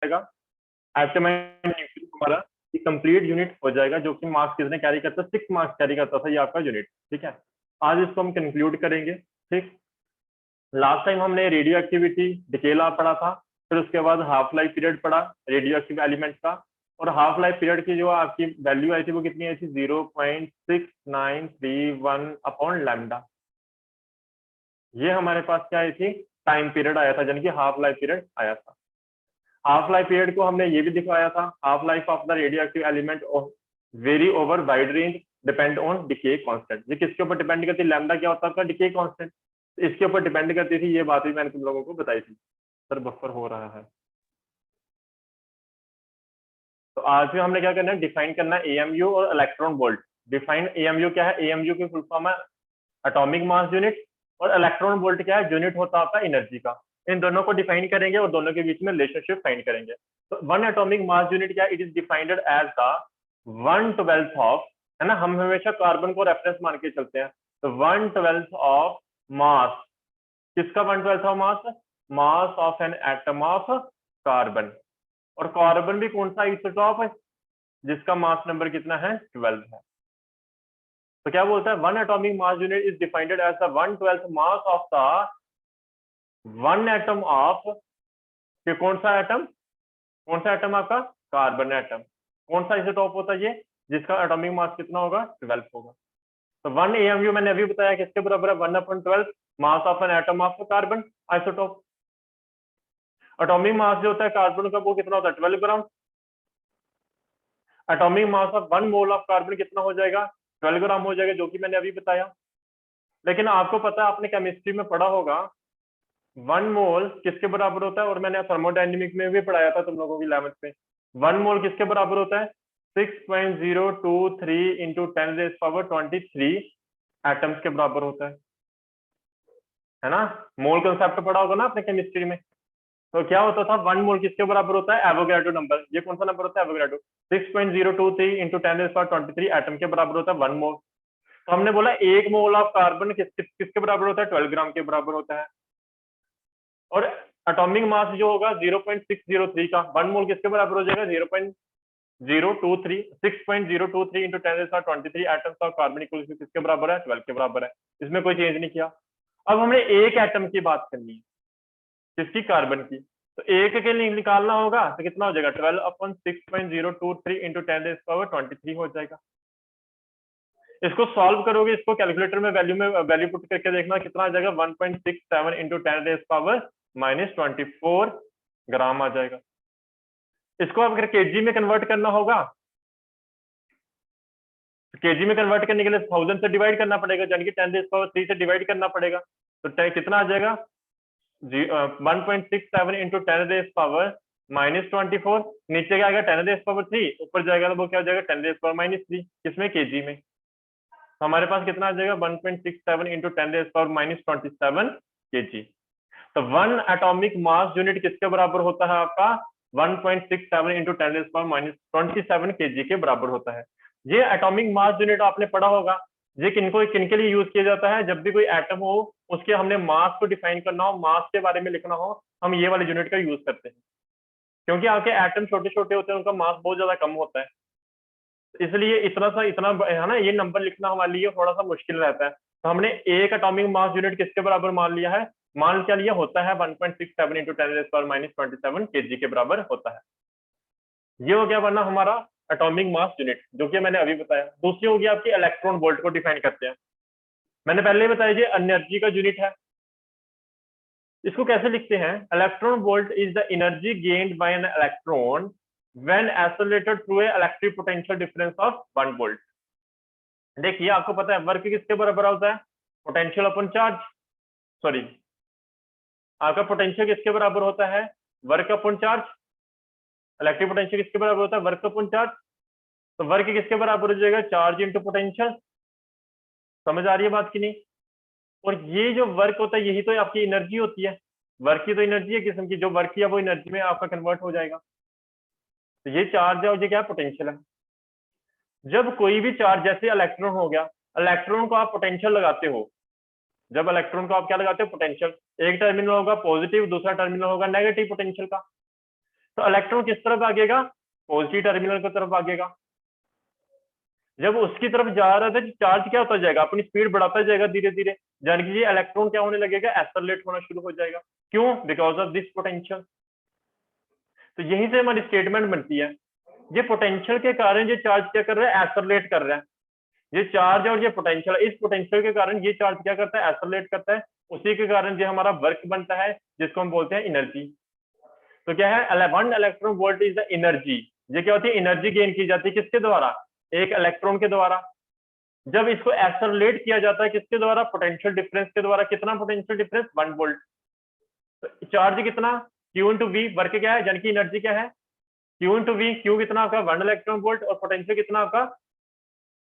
जाएगा atom and nucleus हमारा ये कंप्लीट यूनिट हो जाएगा, जो कि मास किसने कैरी करता है, 6 मास कैरी करता था ये आपका यूनिट। ठीक है, आज इसको हम कंक्लूड करेंगे। ठीक, लास्ट टाइम हमने रेडियो एक्टिविटी डिकेला पढ़ा था, फिर उसके बाद हाफ लाइफ पीरियड पढ़ा रेडियो एक्टिव एलिमेंट का, और हाफ लाइफ पीरियड की जो आपकी वैल्यू आई थी वो कितनी आई थी, 0.6931 अपॉन लैम्डा। ये हमारे पास क्या आई थी, टाइम पीरियड आया था, यानी कि हाफ लाइफ पीरियड आया था। हाफ लाइफ पीरियड को हमने ये भी दिखाया था, half life of the radio active element very over wide range depend on decay constant. ये किसके ऊपर डिपेंड करती है, लैम्डा क्या होता है आपका, डिके कांस्टेंट, इसके ऊपर डिपेंड करती थी। ये बात भी मैंने तुम लोगों को बताई थी। सर बफर हो रहा है, तो आज भी हमने क्या करना है, डिफाइन करना है एएमयू और इलेक्ट्रॉन वोल्ट। डिफाइन एएमयू क्या है, एएमयू की फुल फॉर्म है एटॉमिक मास यूनिट, और इलेक्ट्रॉन वोल्ट क्या है, यूनिट होता है आपका एनर्जी का। इन दोनों को डिफाइन करेंगे और दोनों के बीच में रिलेशनशिप फाइंड करेंगे। तो वन एटॉमिक मास यूनिट क्या है, it is defined as the 1/12 of, है ना, हम हमेशा कार्बन को रेफरेंस मान के चलते हैं, तो 1/12 ऑफ मास, किसका 1/12 of mass, mass of an atom of carbon. और कार्बन भी कौन सा आइसोटॉप है, जिसका मास नंबर कितना है, 12 है। तो क्या बोलता है, one atomic mass unit is defined as the 1/12 mass of the one atom of, कौन सा एटम, कौन सा एटम आपका, कार्बन एटम। कौन सा आइसोटॉप होता है ये, जिसका एटॉमिक मास कितना होगा, 12 होगा। तो 1 AMU मैंने अभी बताया किसके बराबर है, 1/12 mass of an atom of carbon isotope. Atomic mass जो होता है कार्बन का वो कितना होता है, 12 gram. Atomic mass of 1 mole of carbon कितना हो जाएगा, 12 ग्राम हो जाएगा, जो कि मैंने अभी बताया। लेकिन आपको पता है, आपने केमिस्ट्री में पढ़ा होगा 1 मोल किसके बराबर होता है, और मैंने थर्मोडायनेमिक्स में भी पढ़ाया था तुम लोगों की 11th में। 1 मोल किसके बराबर होता है, 6.023 इंटू 10⁻23 एटम्स के बराबर होता है ना। मोल कंसेप्ट पढ़ा होगा ना आपने केमिस्ट्री में। तो क्या होता था, 1 मोल किसके बराबर होता है, एवोगैड्रो नंबर। ये कौन सा नंबर होता है, एवोगैड्रो। 6.023 इंटू 10⁻23 एटम के बराबर होता है 1 मोल। तो हमने बोला 1 मोल ऑफ कार्बन किसके बराबर होता है, 12 ग्राम के बराबर होता है। और एटॉमिक मास जो होगा 0.603 का, 1 मोल किसके बराबर हो जाएगा, 0.023 6.023 into 10⁻23 atoms of carbon equal किसके बराबर है, 12 के बराबर है। इसमें कोई चेंज नहीं किया। अब हमने एक एटम की बात करनी है, किसकी, कार्बन की। तो एक के लिए निकालना होगा तो कितना हो जाएगा, 12/6.023 इंटू 10⁻23 हो जाएगा। इसको सॉल्व करोगे, इसको कैलकुलेटर में वैल्यू पुट करके देखना कितना आ जाएगा, 1.67 इंटू 10⁻24 ग्राम आ जाएगा। इसको अगर केजी में कन्वर्ट करना होगा, केजी में कन्वर्ट करने के लिए 1000 से डिवाइड करना पड़ेगा, यानी कि 10⁻3 से डिवाइड करना पड़ेगा। तो कितना आ जाएगा, 1.67 इंटू 10⁻24, नीचे क्या आएगा 10⁻3, ऊपर जाएगा तो वो क्या हो जाएगा 10⁻3, किसमें, केजी में। तो हमारे पास कितना आ जाएगा, 1.67 इंटू 10⁻27 केजी। तो 1 एटॉमिक मास यूनिट किसके बराबर होता है आपका, 1.67 इंटू 10⁻27 केजी के बराबर होता है। ये एटॉमिक मास यूनिट आपने पढ़ा होगा। ये किनके लिए यूज किया जाता है, जब भी कोई एटम हो उसके हमने मास को डिफाइन करना हो, मास के बारे में लिखना हो, हम ये वाले यूनिट का यूज करते हैं। क्योंकि आपके एटम छोटे छोटे होते हैं, उनका मास बहुत ज्यादा कम होता है, इसलिए इतना है ना, ये नंबर लिखना हमारे लिए थोड़ा सा मुश्किल रहता है। तो हमने एक एटॉमिक मास यूनिट किसके बराबर मान लिया है, मान क्या लिया होता है 1.67 इंटू 10⁻27 केजी के बराबर होता है। ये हो गया वरना हमारा एटॉमिक मास यूनिट, जो कि मैंने अभी बताया। दूसरी होगी आपकी इलेक्ट्रॉन वोल्ट को डिफाइन करते हैं। मैंने पहले ही बताया, ये एनर्जी का यूनिट है। इसको कैसे लिखते हैं, electron volt is the energy gained by an electron when isolated through a electric potential difference of 1 volt. देखिए आपको पता है वर्क किसके बराबर होता है, पोटेंशियल अपन चार्ज, सॉरी, आपका पोटेंशियल किसके बराबर होता है, वर्क अपन चार्ज। इलेक्ट्रिक पोटेंशियल किसके बराबर होता है, वर्क अपन चार्ज। तो वर्क किसके बराबर हो जाएगा, चार्ज इंटू पोटेंशियल। समझ आ रही है बात की नहीं। और ये जो वर्क होता है यही तो आपकी एनर्जी होती है। वर्क की तो एनर्जी है किस्म की, जो वर्क किया वो एनर्जी में आपका कन्वर्ट हो जाएगा। तो ये चार्ज है और ये क्या पोटेंशियल है। जब कोई भी चार्ज, जैसे इलेक्ट्रॉन हो गया, इलेक्ट्रॉन को आप पोटेंशियल लगाते हो, जब इलेक्ट्रॉन को आप क्या लगाते हो, पोटेंशियल। एक टर्मिनल होगा पॉजिटिव, दूसरा टर्मिनल होगा नेगेटिव पोटेंशियल का। तो इलेक्ट्रॉन किस तरफ भागेगा, पॉजिटिव टर्मिनल की तरफ भागेगा। जब उसकी तरफ जा रहा था चार्ज क्या होता जाएगा, अपनी स्पीड बढ़ाता जाएगा धीरे धीरे, यानी कि ये इलेक्ट्रॉन क्या होने लगेगा, एक्सेलरेट होना शुरू हो जाएगा। क्यों, बिकॉज ऑफ दिस पोटेंशियल। तो यहीं से हमारी स्टेटमेंट बनती है, ये पोटेंशियल के कारण ये चार्ज क्या कर रहा है, एक्सेलरेट कर रहा है। ये चार्ज और ये पोटेंशियल, इस पोटेंशियल के कारण ये चार्ज क्या करता है, एक्सेलरेट करता है। उसी के कारण ये हमारा वर्क बनता है, जिसको हम बोलते हैं एनर्जी। तो क्या है, 1 electron volt is the energy. ये क्या होती है, एनर्जी गेन की जाती है किसके द्वारा, एक इलेक्ट्रॉन के द्वारा। जब इसको एक्सेलरेट किया जाता है किसके द्वारा, पोटेंशियल डिफरेंस के द्वारा। कितना पोटेंशियल डिफरेंस, 1 वोल्ट। तो चार्ज कितना, Q इंटू वी, वर्क क्या है, यानी कि एनर्जी क्या है, Q इंटू वी। Q कितना आपका 1 इलेक्ट्रॉन वोल्ट, और पोटेंशियल कितना आपका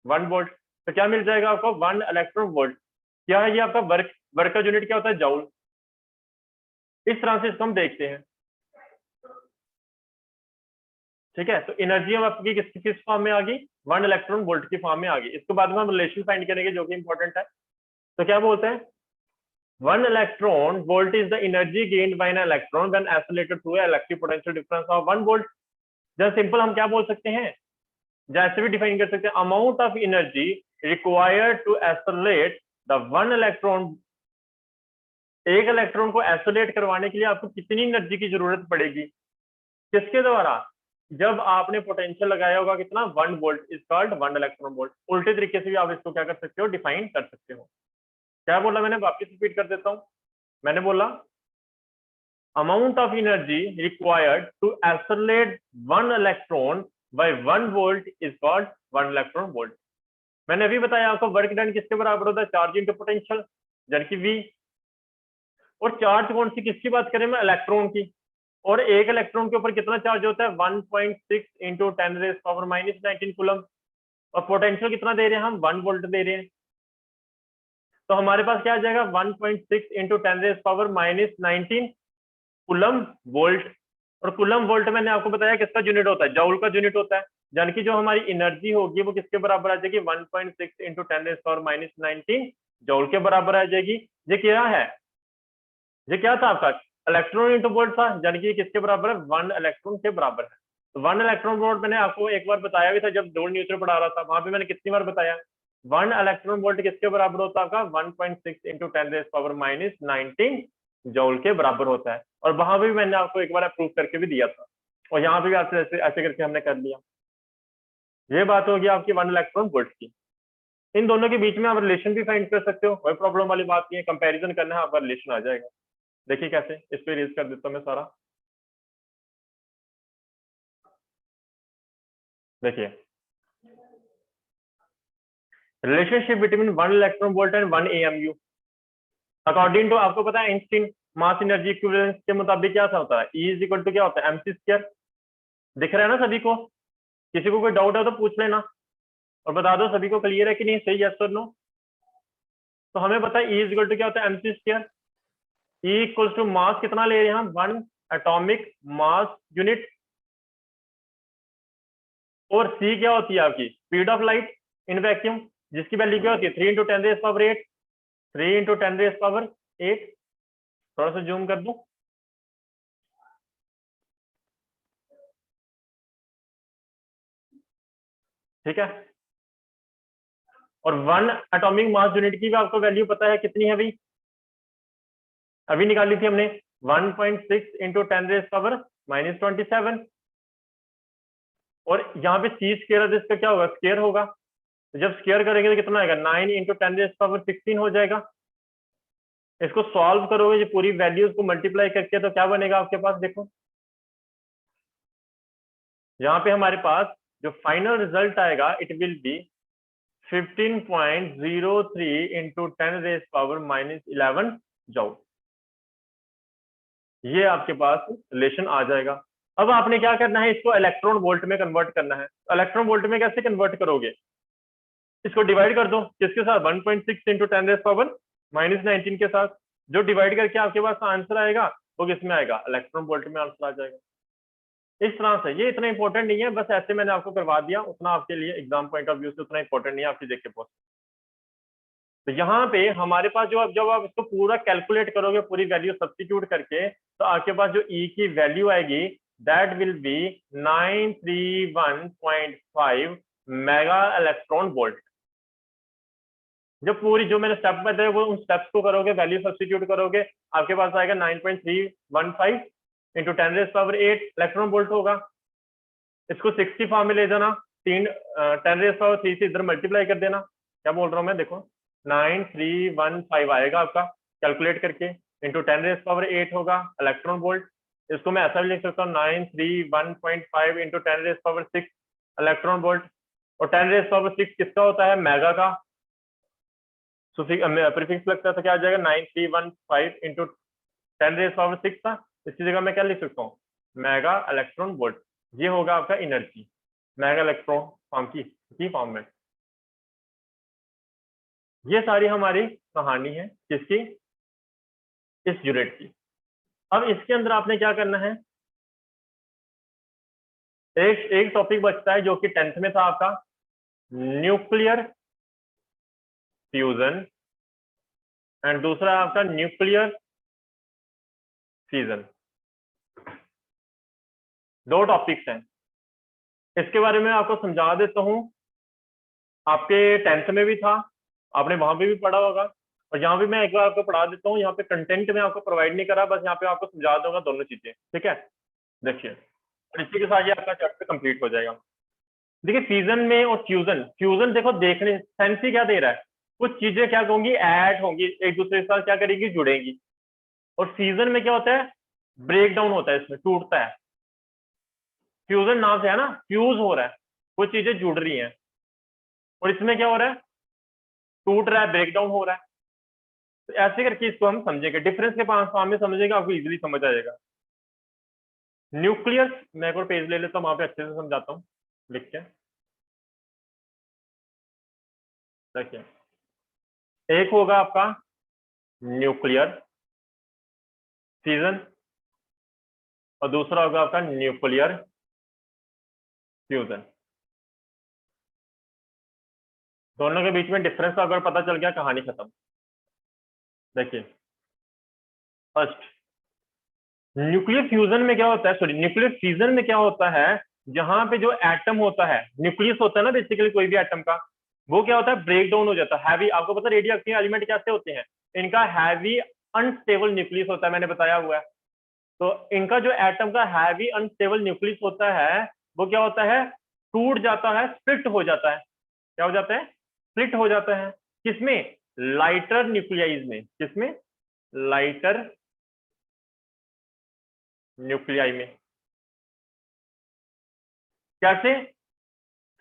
1 वोल्ट। तो क्या मिल जाएगा आपको, 1 इलेक्ट्रॉन वोल्ट। क्या है ये आपका वर्क, वर्क का यूनिट क्या होता है, जूल। इस तरह से इसको हम देखते हैं। ठीक है, तो एनर्जी हम आपकी किस फॉर्म में आ गई, 1 इलेक्ट्रॉन वोल्ट की फॉर्म में आ गई। इसके बाद में हम रिलेशन फाइंड करेंगे जो कि इंपॉर्टेंट है। तो क्या बोलते हैं, 1 electron volt is the energy gained by an electron when accelerated through an electric potential difference of 1 volt। जब सिंपल हम क्या बोल सकते हैं, जैसे भी डिफाइन कर सकते हैं, amount of energy required to accelerate the 1 electron. एक इलेक्ट्रॉन को एक्सेलरेट करवाने के लिए आपको कितनी एनर्जी की जरूरत पड़ेगी, किसके द्वारा, जब आपने पोटेंशियल लगाया होगा कितना, 1 volt, is called 1 electron volt. उल्टे तरीके से भी आप इसको क्या कर सकते हो, डिफाइन कर सकते हो। क्या बोला मैंने, वापस रिपीट कर देता हूं। मैंने बोला amount of energy required to accelerate 1 electron by 1 volt is called 1 electron volt। मैंने अभी बताया आपको वर्क डन किसके बराबर होता है, चार्ज इंटू पोटेंशियल, यानी कि V। और चार्ज कौन सी, किसकी बात करें मैं, इलेक्ट्रॉन की। और एक इलेक्ट्रॉन के ऊपर कितना चार्ज होता है, 1.6 इंटू 10⁻⁻19 कूलम। और पोटेंशियल कितना दे रहे हैं हम, 1 वोल्ट दे रहे हैं। तो हमारे पास क्या आ जाएगा, 1.6 इंटू 10⁻⁻19 कूलम वोल्ट। और कूलम वोल्ट मैंने आपको बताया किसका यूनिट होता है, जूल का यूनिट होता है। यानी कि जो हमारी एनर्जी होगी वो किसके बराबर आ जाएगी, 1.6 इंटू 10⁻⁻19 जूल के बराबर आ जाएगी। ये क्या है, ये क्या था आपका, इलेक्ट्रॉन इंटू वोल्ट था, यानी कि किसके बराबर है, 1 इलेक्ट्रॉन के बराबर है। तो 1 इलेक्ट्रॉन वोल्ट मैंने आपको एक बार बताया भी था जब डोल न्यूट्रल पढ़ा रहा था, वहां पे मैंने कितनी बार बताया, 1 इलेक्ट्रॉन वोल्ट किसके बराबर होता है आपका, 1.6 इंटू 10⁻⁻19 जूल के बराबर होता है। और वहां भी मैंने आपको एक बार अप्रूव करके भी दिया था, और यहाँ पे भी आपसे ऐसे ऐसे करके हमने कर लिया। ये बात होगी आपकी 1 इलेक्ट्रॉन वोल्ट की। इन दोनों के बीच में आप रिलेशन भी फाइंड कर सकते हो, कोई प्रॉब्लम वाली बात नहीं है, कंपैरिजन करना है आपका रिलेशन आ जाएगा। देखिए कैसे, इस पे रेज कर देता हूँ मैं सारा। देखिए, relationship between 1 electron volt and 1 AMU according to, आपको पता है आइंस्टीन मास एनर्जी इक्विवेलेंस के मुताबिक क्या होता है, E इज इक्वल टू क्या होता है, MC स्क्वायर। दिख रहा है ना सभी को, किसी को कोई डाउट है तो पूछ लेना और बता दो सभी को क्लियर है कि नहीं, सही यस और नो। तो हमें पता है E इज इक्वल टू क्या होता है, MC स्क्वायर। E इक्वल्स टू मास कितना ले रहे हैं हम, 1 एटॉमिक मास यूनिट। और C क्या होती है आपकी, speed of light in vacuum, जिसकी वैल्यू क्या होती है, 3 इंटू 10⁻⁸ 3 इंटू 10⁸ थोड़ा सा जूम कर दूं। ठीक है, और 1 एटॉमिक मास यूनिट की भी आपको वैल्यू पता है कितनी है, अभी अभी निकाली थी हमने, 1.6 इंटू 10⁻⁻27। और यहाँ पे C स्क्वायर, इसका क्या होगा, स्क्वायर होगा। तो जब स्क्वायर करेंगे तो कितना आएगा, 9 इंटू 10⁻16 हो जाएगा। इसको सॉल्व करोगे जो पूरी वैल्यूज को मल्टीप्लाई करके, तो क्या बनेगा आपके पास, देखो यहाँ पे हमारे पास जो फाइनल रिजल्ट आएगा, it will be 15.03 into 10⁻⁻11 joule. ये आपके पास रिलेशन आ जाएगा। अब आपने क्या करना है, इसको इलेक्ट्रॉन वोल्ट में कन्वर्ट करना है। इलेक्ट्रॉन वोल्ट में कैसे कन्वर्ट करोगे, इसको डिवाइड कर दो किसके साथ, 1.6 इंटू 10⁻⁻19 के साथ। जो डिवाइड करके आपके पास आंसर आएगा वो किसमें आएगा, इलेक्ट्रॉन वोल्ट में आंसर आ जाएगा। इस तरह से, ये इतना इंपॉर्टेंट नहीं है, बस ऐसे मैंने आपको करवा दिया, उतना आपके लिए एग्जाम पॉइंट ऑफ व्यू से उतना इंपॉर्टेंट नहीं है आपकी जेके पोस्ट। तो यहाँ पे हमारे पास जो, जब आप इसको पूरा कैलकुलेट करोगे, पूरी वैल्यू सब्स्टिट्यूट करके, तो आपके पास जो E की वैल्यू आएगी that will be 931.5 mega electron volt. जो मैंने स्टेप बताया वो उन स्टेप्स को करोगे, वैल्यू सब्स्टिट्यूट करोगे, आपके पास आएगा 9.315 इंटू 10⁸ इलेक्ट्रॉन वोल्ट होगा। इसको 60 फॉर्म में ले जाना, 10⁻³ से इधर मल्टीप्लाई कर देना। क्या बोल रहा हूँ मैं, देखो 9315 आएगा आपका कैलकुलेट करके, इंटू 10⁸ होगा इलेक्ट्रॉन वोल्ट। इसको मैं ऐसा भी लिख सकता हूँ 931.5 इंटू 10⁶ इलेक्ट्रॉन वोल्ट। और 10⁶ किसका होता है, मेगा का प्रीफिक्स लगता है, तो क्या आ जाएगा 9315 इंटू 10⁶ था। इसकी जगह मैं क्या लिख सकता हूँ, मेगा इलेक्ट्रॉन वोल्ट। ये होगा आपका एनर्जी मेगा इलेक्ट्रॉन फॉर्म की फॉर्म में। ये सारी हमारी कहानी है किसकी, इस यूनिट की। अब इसके अंदर आपने क्या करना है, एक टॉपिक बचता है जो कि 10th में था आपका, न्यूक्लियर फ्यूजन, एंड दूसरा आपका न्यूक्लियर फिजन। दो टॉपिक्स हैं, इसके बारे में आपको समझा देता हूं। आपके 10th में भी था, आपने वहां पे भी पढ़ा होगा, और यहाँ पे मैं एक बार आपको पढ़ा देता हूँ। यहाँ पे कंटेंट में आपको प्रोवाइड नहीं करा, बस यहाँ पे आपको समझा दूंगा दोनों चीजें, ठीक है। देखिए, और इसी के साथ ये आपका चैप्टर कंप्लीट हो जाएगा। देखिए, फ्यूजन में और फ्यूजन, फ्यूजन देखो देखने सेंस ही क्या दे रहा है, कुछ चीजें क्या होंगी, ऐड होंगी एक दूसरे के साथ, क्या करेगी, जुड़ेगी। और फ्यूजन में क्या होता है, ब्रेक डाउन होता है, इसमें टूटता है। फ्यूजन नाम से है ना, फ्यूज हो रहा है, कुछ चीजें जुड़ रही हैं। और इसमें क्या हो रहा है, टूट रहा है, ब्रेक डाउन हो रहा है। तो ऐसे करके इसको हम समझेंगे, डिफरेंस के पास सामने समझेंगे, आपको इजीली समझ आ जाएगा। न्यूक्लियस, मैं एक और पेज ले लेता हूँ, वहां पे अच्छे से समझाता हूँ लिख के। देखिए, एक होगा आपका न्यूक्लियर फिजन, और दूसरा होगा आपका न्यूक्लियर फ्यूजन। दोनों के बीच में डिफरेंस अगर पता चल गया, कहानी खत्म। देखिए, फर्स्ट न्यूक्लियर फ्यूजन में क्या होता है, सॉरी न्यूक्लियर फिजन में क्या होता है, जहां पे जो एटम होता है, न्यूक्लियस होता है ना बेसिकली कोई भी एटम का, वो क्या होता है, ब्रेक डाउन हो जाता है। हैवी, आपको पता है रेडियो एक्टिव एलिमेंट कैसे होते हैं, इनका हैवी अनस्टेबल न्यूक्लियस होता है, मैंने बताया हुआ है। तो इनका जो एटम का हैवी अनस्टेबल न्यूक्लियस होता है, वो क्या होता है, टूट जाता है, स्प्लिट हो जाता है। क्या हो जाता है, स्प्लिट हो जाता है। किसमें, लाइटर न्यूक्लियाइज में। किसमें, लाइटर न्यूक्लियाई में। कैसे,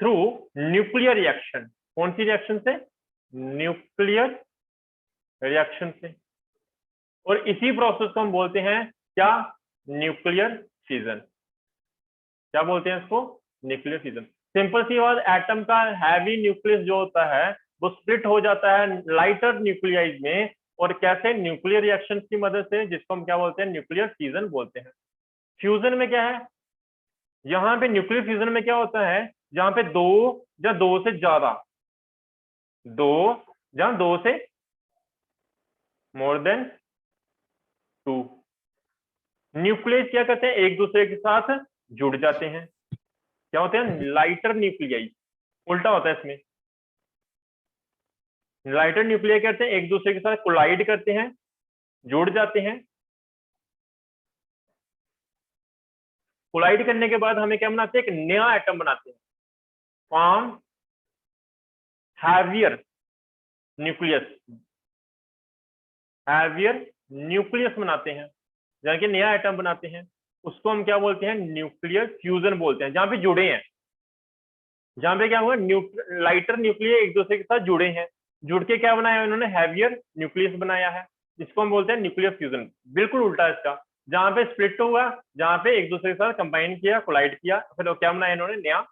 थ्रू न्यूक्लियर रिएक्शन। कौन सी रिएक्शन से, न्यूक्लियर रिएक्शन से। और इसी प्रोसेस को हम बोलते हैं क्या, न्यूक्लियर फिजन। क्या बोलते हैं इसको, न्यूक्लियर फिजन। सिंपल सी बात, एटम का हैवी न्यूक्लियस जो होता है वो स्प्लिट हो जाता है लाइटर न्यूक्लियाइज में। और कैसे, न्यूक्लियर रिएक्शन की मदद से, जिसको हम क्या बोलते हैं, न्यूक्लियर फिजन बोलते हैं। फ्यूजन में क्या है, यहाँ पे न्यूक्लियर फ्यूजन में क्या होता है, जहां पे दो या दो से ज्यादा, दो जहां दो से मोर देन टू न्यूक्लियस क्या करते हैं, एक दूसरे के साथ जुड़ जाते हैं। क्या होते हैं, लाइटर न्यूक्लियाई। उल्टा होता है इसमें, लाइटर न्यूक्लियाई करते हैं, एक दूसरे के साथ कोलाइड करते हैं, जुड़ जाते हैं। कोलाइड करने के बाद हमें क्या बनाते हैं, एक नया एटम बनाते हैं, form heavier nucleus, heavier nucleus बनाते हैं, जहाँ के नया एटम बनाते हैं। उसको हम क्या बोलते हैं, न्यूक्लियर फ्यूजन बोलते हैं। जहां पे जुड़े हैं, जहां पे क्या हुआ, लाइटर न्यूक्लियर एक दूसरे के साथ जुड़े हैं, जुड़ के क्या बनाया उन्होंने, हैवियर न्यूक्लियस बनाया है, जिसको हम बोलते हैं न्यूक्लियर फ्यूजन। बिल्कुल उल्टा है इसका, जहां पे स्प्लिट हुआ, जहां पे एक दूसरे के साथ कंबाइन किया, कोलाइड किया, फिर क्या बनाया इन्होंने, नया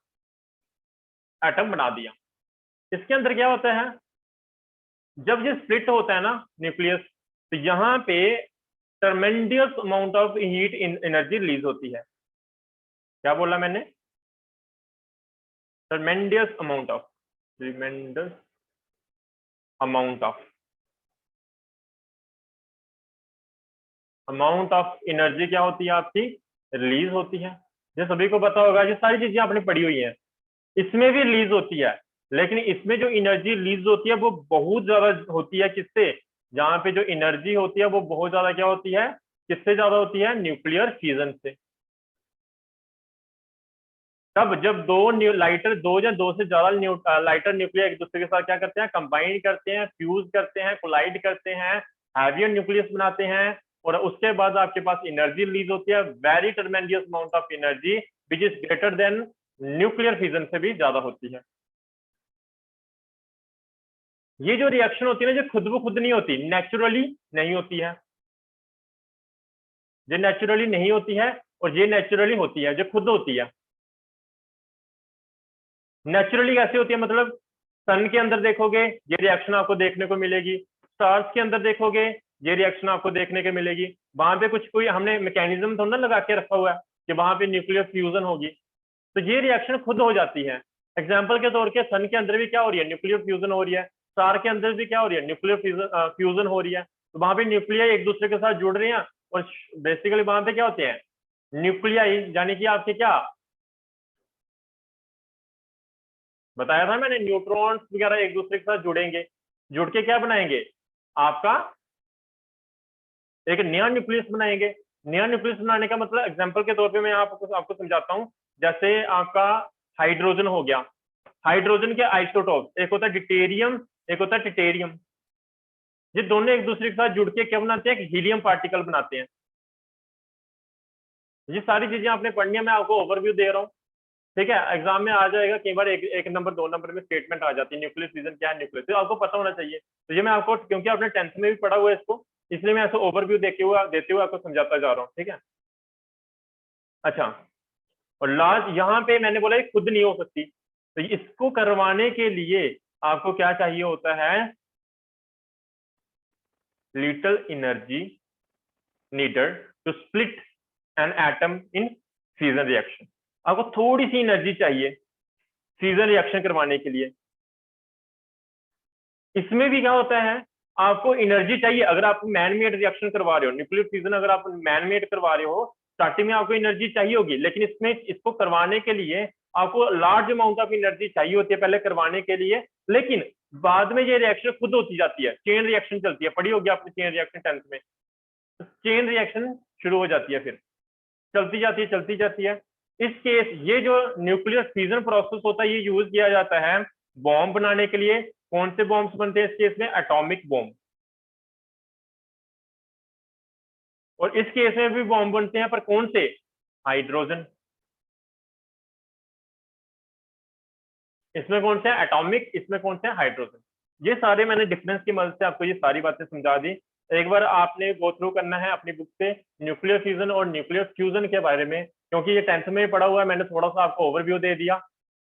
एटम बना दिया। इसके अंदर क्या होता है, जब ये स्प्लिट होता है ना न्यूक्लियस, तो यहाँ पे tremendous amount of heat energy release होती है। क्या बोला मैंने, tremendous amount of, tremendous amount of energy क्या होती है आपकी, रिलीज होती है। ये सभी को पता होगा, ये सारी चीजें आपने पढ़ी हुई हैं। इसमें भी रिलीज होती है, लेकिन इसमें जो एनर्जी रिलीज होती है वो बहुत ज्यादा होती है। किससे? जहां पे जो एनर्जी होती है वो बहुत ज्यादा क्या होती है, किससे ज्यादा होती है? न्यूक्लियर फ्यूजन से। तब जब लाइटर, दो या दो से ज्यादा लाइटर न्यूक्लियर एक दूसरे के साथ क्या करते हैं? कंबाइन करते हैं, फ्यूज करते हैं, कोलाइड करते हैं, हैवियर न्यूक्लियस बनाते हैं, और उसके बाद आपके पास एनर्जी रिलीज होती है, very tremendous amount of energy which is greater than nuclear fusion से भी ज्यादा होती है। ये जो रिएक्शन होती है ना, जो खुद ब खुद नहीं होती, नेचुरली नहीं होती है। ये नेचुरली नहीं होती है, और ये नेचुरली होती है, जो खुद होती है। नेचुरली कैसे होती है? मतलब सन के अंदर देखोगे ये रिएक्शन आपको देखने को मिलेगी, स्टार्स के अंदर देखोगे ये रिएक्शन आपको देखने को मिलेगी। वहां पे कुछ कोई हमने मैकेनिज्म थोड़ा ना लगा के रखा हुआ है कि वहां पे न्यूक्लियर फ्यूजन होगी, तो ये रिएक्शन खुद हो जाती है। एग्जाम्पल के तौर पे सन के अंदर भी क्या हो रही है? न्यूक्लियर फ्यूजन हो रही है। स्टार के अंदर भी क्या हो रही है? न्यूक्लियर फ्यूजन हो रही है। तो वहां पे न्यूक्लियाई एक दूसरे के साथ जुड़ रहे हैं, और बेसिकली वहां पे क्या होते हैं? न्यूक्लियाई, यानी कि आपके क्या बताया था मैंने, न्यूट्रॉन्स वगैरह एक दूसरे के साथ जुड़ेंगे, जुड़ के क्या बनाएंगे? आपका एक नया न्यूक्लियस बनाएंगे। नया न्यूक्लियस बनाने का मतलब, एग्जांपल के तौर पे मैं आपको समझाता हूँ। जैसे आपका हाइड्रोजन हो गया, हाइड्रोजन के आइसोटोप, एक होता है डिटेरियम, एक होता है टिटेरियम। ये दोनों एक दूसरे के साथ जुड़ के क्या बनाते हैं? हीलियम पार्टिकल बनाते हैं। ये सारी चीजें आपने पढ़नी है, मैं आपको ओवरव्यू दे रहा हूँ। ठीक है, एग्जाम में आ जाएगा कई बार, एक नंबर दो नंबर में स्टेटमेंट आ जाती है न्यूक्लियर फ्यूजन क्या है, न्यूक्लियर, तो आपको पता होना चाहिए। तो ये मैं आपको, क्योंकि आपने 10th में भी पढ़ा हुआ है इसको, इसलिए मैं ऐसे ओवरव्यू देते हुए आपको समझाता जा रहा हूँ। ठीक है, अच्छा। और लास्ट यहाँ पे मैंने बोला ये खुद नहीं हो सकती, तो इसको करवाने के लिए आपको क्या चाहिए होता है? Little energy needed to split an atom in fusion reaction. आपको थोड़ी सी एनर्जी चाहिए फ्यूजन रिएक्शन करवाने के लिए। इसमें भी क्या होता है? आपको एनर्जी चाहिए। अगर आप मैन मेड रिएक्शन करवा रहे हो, न्यूक्लियर फ्यूजन अगर आप मैन मेड करवा रहे हो, स्टार्टिंग में आपको एनर्जी चाहिए होगी, लेकिन इसमें इसको करवाने के लिए आपको लार्ज अमाउंट ऑफ एनर्जी चाहिए होती है पहले करवाने के लिए। लेकिन बाद में ये रिएक्शन खुद होती जाती है, चेन रिएक्शन चलती है, पढ़ी होगी आपने चेन रिएक्शन 10th में। चेन रिएक्शन शुरू हो जाती है, फिर चलती जाती है, चलती जाती है। इस केस ये जो न्यूक्लियर फ्यूजन प्रोसेस होता है, ये यूज किया जाता है बॉम्ब बनाने के लिए। कौन से बॉम्ब्स बनते हैं इस केस में? Atomic bomb. और इस केस में भी बॉम्ब बनते हैं, पर कौन से? हाइड्रोजन। इसमें कौन से? एटॉमिक। इसमें कौन से? हाइड्रोजन। ये सारे मैंने डिफरेंस की मदद से आपको ये सारी बातें समझा दी। एक बार आपने गो थ्रू करना है अपनी बुक से न्यूक्लियर फ्यूजन और न्यूक्लियर फ्यूजन के बारे में, क्योंकि ये 10th में ही पढ़ा हुआ है। मैंने थोड़ा सा आपको ओवरव्यू दे दिया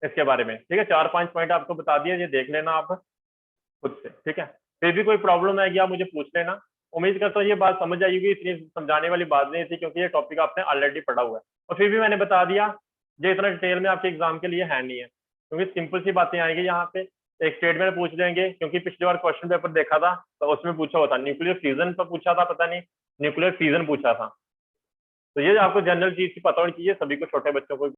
इसके बारे में। ठीक है, 4-5 पॉइंट आपको बता दिए, ये देख लेना आप खुद से। ठीक है, फिर भी कोई प्रॉब्लम आएगी आप मुझे पूछ लेना। उम्मीद करता हूँ ये बात समझ आएगी, इतनी समझाने वाली बात नहीं थी, क्योंकि ये टॉपिक आपने ऑलरेडी पढ़ा हुआ है। और फिर भी मैंने बता दिया, ये इतना डिटेल में आपके एग्जाम के लिए है नहीं है, क्योंकि सिंपल सी बातें आएंगी यहाँ पे। एक स्टेटमेंट पूछ देंगे, क्योंकि पिछली बार क्वेश्चन पेपर देखा था तो उसमें पूछा हुआ था न्यूक्लियर फ्यूजन पर पूछा था, पता नहीं न्यूक्लियर फ्यूजन पूछा था। तो ये आपको जनरल चीज की पता होनी चाहिए, सभी को, छोटे बच्चों को।